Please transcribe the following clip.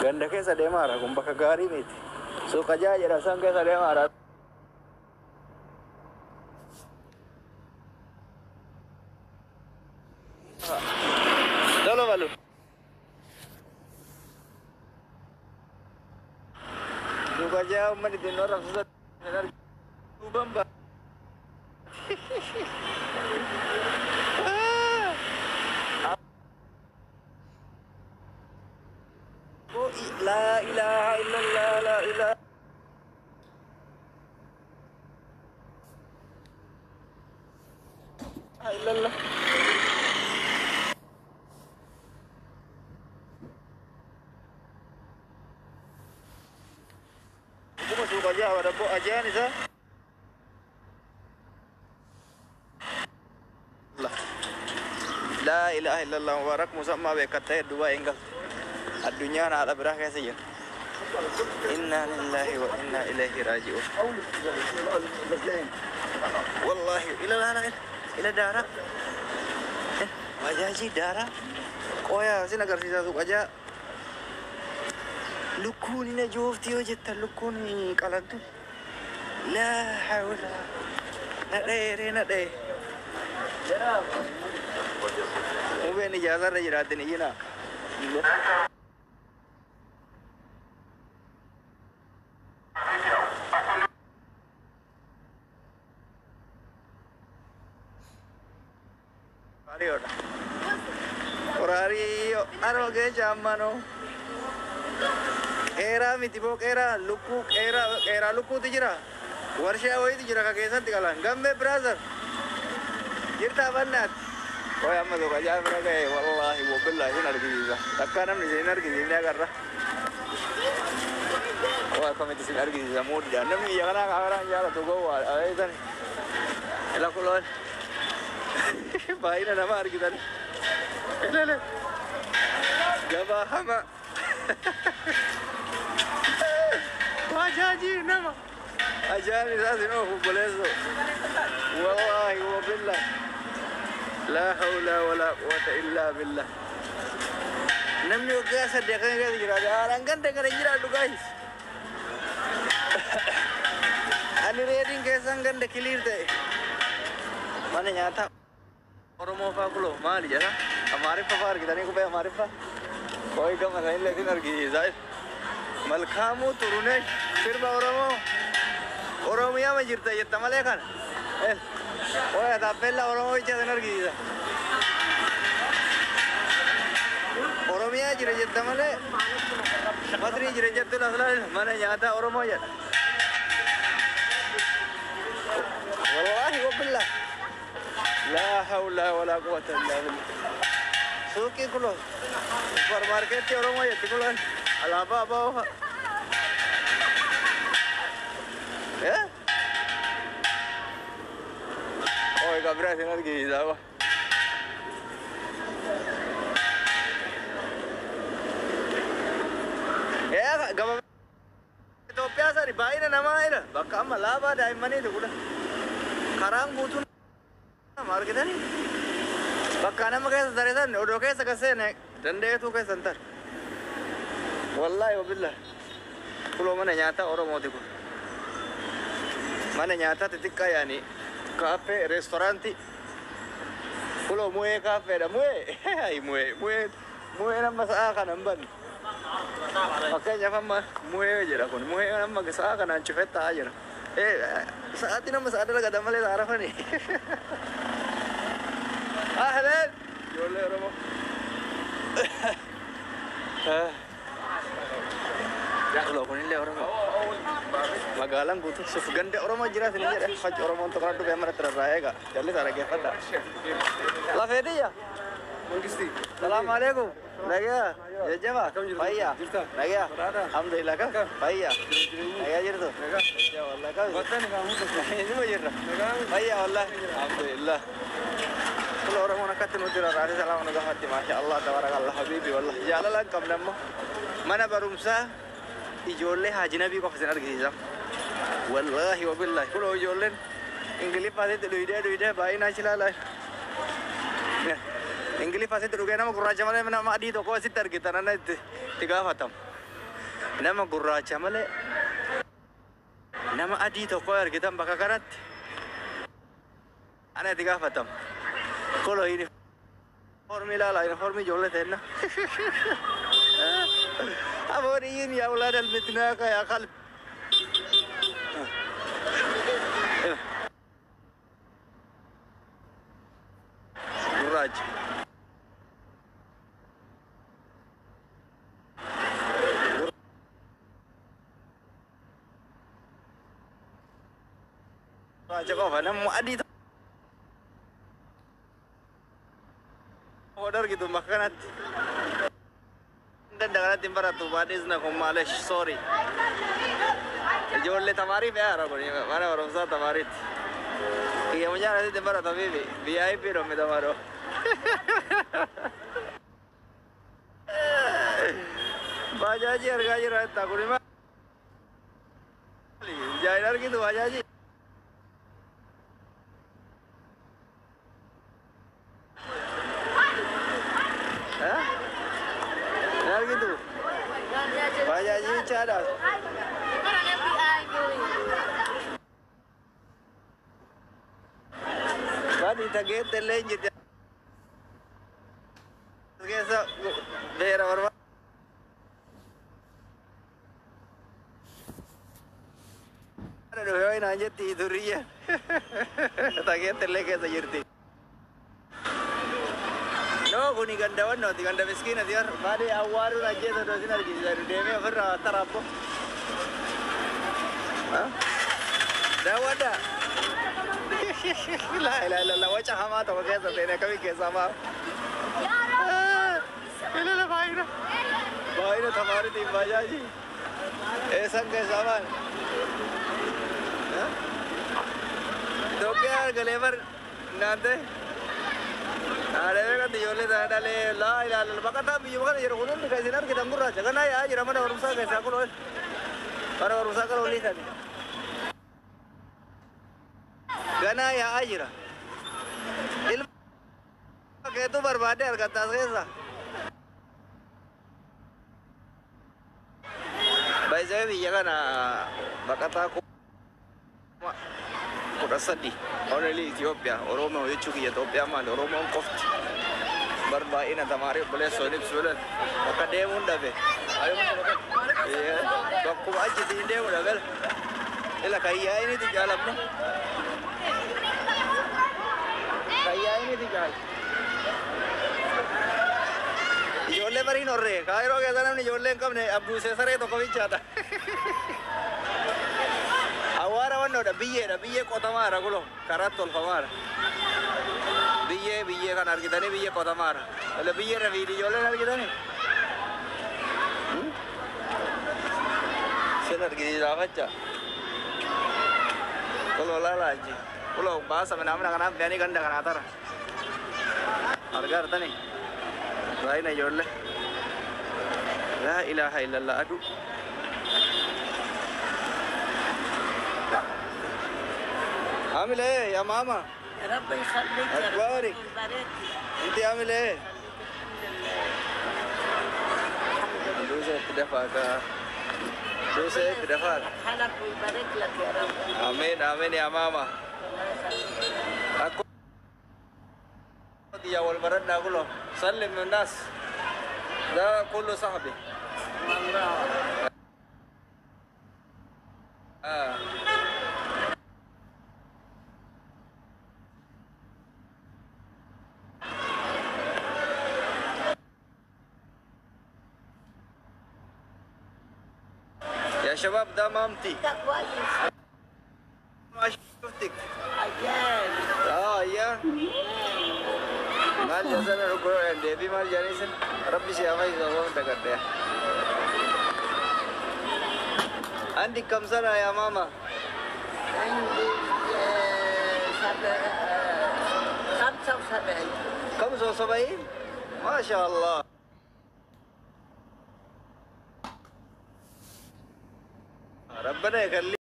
Ganda keessa deemaara kun bakka gaarii miti. Suuqa ja'a jedha san keessa deemaara. Dolo balu. Suuqa ja'a uummanni xinnoo rabsuusa bamba. La ilaha illallah, la ilaha illallah. Aku masuk aja, ada po aja nih sa. La ilaha illallah mubarak musamma bekatnya dua enggal. Adunya na ala berah kayak saja. Inna lillahi wa inna ilaihi raji'un. Wallahi ila darah. Wajah darah. Oh ya, sini agar sisa suka aja. Lukun ini jofti aja tak lukun ini kalan tu. La haula. Nak deh. Mungkin ini jazar aja ratin ini na. Orari aro ke jamano era mitibo era luku era luku tijira warsha hoy tijira ka kesa tikalan gamme brother jirta bannat oy amma do gaja braga wallahi wa billahi nargiza takkanam ni nargiza ni agarra oy komiti sin nargiza mod janam ni yagana agara yara to go aidan ela kulon baina nama argidan لا جابا حما واجاجي نما اجاني لازم نوف بليزو والله وبالله لا حول ولا قوة الا بالله نمني وقاسا دقن قد جرا جاران كان دقن جرا دو guys ani reading kesan kan de clear te mana nyata Oromo fa kulo mali jara हमारे पवार की तनी को पे हमारे पा कोई कम नहीं लेकिन अर्गी जाए मलखामु तुरुने फिर ओरोमिया में जिरता ये तमले खान ओए ता पहला ओरोमो इच्छा अर्गी जा ओरोमिया जिरे जे तमले मदरी जिरे जे तो असला माने यहाँ था ओरोमो या वल्लाहि वबिल्लाह ला हौला वला कुव्वता इल्ला बिल्लाह Suki kulo, supermarket ya orang aja tikulan, alaba apa? Ya? Oh, ikan beras ini lagi apa? Ya, gak itu biasa dibayin nama ini, bakal malaba dah mana itu kulo, karang butuh market ni. Bakka nama kayak dari sana, udah kayak sekasih dan dia tuh kayak santar. Wallahi wabillah. Kalau mana nyata orang mau tipu. Mana nyata titik kaya ni, kafe, restoran ti. Kalau mue kafe dah mue nama seakan namban. Makanya apa mue aja lah pun, mue nama seakan ancufeta aja. Saat ini nama saat ada gak ada malah arah ni. أهلا يقول لي رمو يا أخلو كوني لي رمو magalang butuh sufgan deh orang mau jelas ini ya faj orang mau untuk radu kamera terraega jadi cara kita dah la fedi ya assalamualaikum lagi ya jema payya lagi ya alhamdulillah kan payya lagi aja tuh ya wallah kan ini mau jerah payya wallah alhamdulillah kalau orang mau nakatin udah rari salam nggak hati masya Allah tabarakallah habibi wallah jalan kam nama mana barumsa ijolle haji nabi ko fasin argi jam wallahi wabillahi kalau ijollen Inggris pasti duida bayi nacila lah Inggris pasti duga nama kurang macam mana adi to ko sitar kita nana tiga fatam nama gurraacha malee nama adii tokko argitan bakka kanatti ana itti gaafatam kolo uniformi ilaala uniformi ijoollee ta'enna abooniin yaa ulaada almitnaaqa yaa qalbi gurraacha gurraacha qofa nama adii order gitu makanat dan dengan timbar atau badis na kumales sorry jolle tamarif ya orang ini mana orang sah tamarit iya punya nanti timbar atau bibi VIP dong kita baru bajaji harganya rata kurima jalan gitu bajaji gitu. Bajaji cara. Tadi taget telenjit. Kesa bera warwa. Ada doa ini aja tidurnya. Taget tele kesa jirti. No, kuni gandawan no, di ganda miskin na diar. Bade awaru na jeta do sinar gi dari deme verra tarapo. Ha? Dawada. La wacha hama to kaisa tene kabi kaisa ma. Yara. Baira. Baira tamari di bajaji. Aisa kaisa man. Ha? To kya galevar nade? Ada kan dijualnya ada le lah bahkan tapi juga kan jadi konon dikasih sinar kita murah jangan aja jadi mana orang usaha kayak aku loh para orang usaha kalau lihat tadi gana ya aja lah ilmu kayak itu berbeda kata saya baik saya biar kan bakat aku sedih orang di Ethiopia orang mau cuci Ethiopia mana orang mau koft berbaik nanti mari boleh sonip sulit maka dia muda be ayo iya aku aja di dia muda bel ila kaya ini di jalan no kaya ini di jalan jolle bari norre kairo ke sana ni jolle kam ne abdu se sare to ko bichata awara wano da biye kota mara gulo karatol famara biye kan kita ni biye kota mara le biye ra video le kita ni senar gini baca kalau lala aja kalau bahasa menamna kan biani ganda kan atar harga arta ni lain aja jolle la ilaha illallah aduh عامل ايه يا ماما؟ ربي يخليك يا رب اخبارك؟ ويبارك انت عامل ايه؟ دوسة تدفعك دوسة تدفعك حلك ويبارك لك يا رب امين امين يا ماما aku di awal barat aku loh salim الناس ده كله صاحبي يا شباب ده مامتي ده كويس ما شفتك عيال يا مال جزانا ركوع ديبي مال جانيسن ربي سيما يزوم تكتيا عندك كم سنة يا ماما؟ عندي 75 75 ما شاء الله ربنا يخليك